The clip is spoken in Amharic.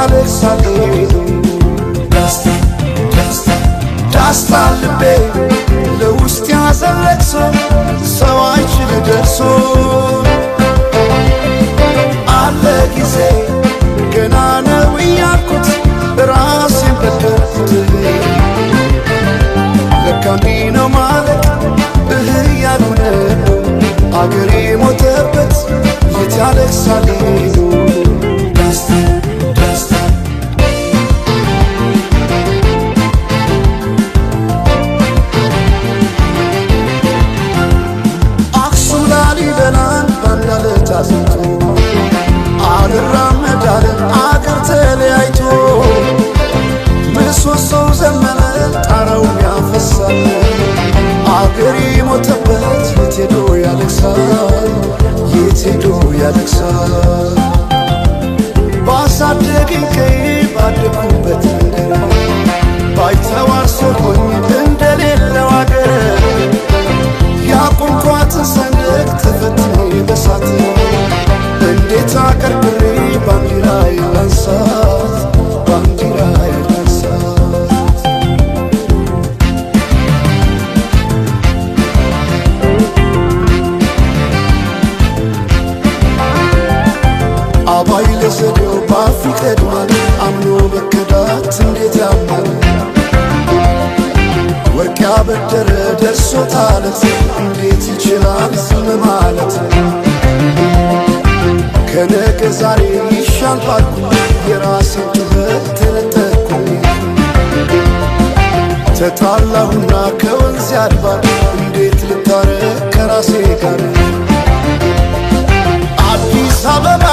ያለቅሳሉ ደስታ ልቤ ለውስጥ ያዘን ለቅሶ ሰው አይችል ደርሶ አለ ጊዜ ገና ነው እያልኩት ራሴን በደልኩት ለካ እንዲህ ነው ማለት እያሉ ነው አገሬ ሞተበት የት ያለቅሳሉ አልራመዳለ አገር ተለያይቶ ምሰሶው ዘመነ ጣራው ያፈሳል አገሬ ሞተበት የት ሄዶ ያለቅሳል የት ሄዶ ያለቅሳል ባሳደገኝ ቀይ ባደኩበት ምድር ባይተዋር ሰሆኝ እንደሌለው አገር ያቆምኳትን ሰንደቅ ተፈትኜ በሳት እንዴት አቀርቅሬ ባንዲራዬ ላንሳት ባንዲራዬ ላንሳት አባይ ለዘዴው ባፍ ይቀድማል አምኖ መከዳት እንዴት ያማል ወርቅ ያበደረ ደርሶታለት እንዴት ይችላል ዝም ማለት ከነገ ዛሬ ይሻል ባልኩ የራሴን ጥበት ተነጠቅኩኝ ተጣላሁና ከወንዝ አድባር እንዴት ልታረቅ ከራሴ ጋር አዲስ አበባ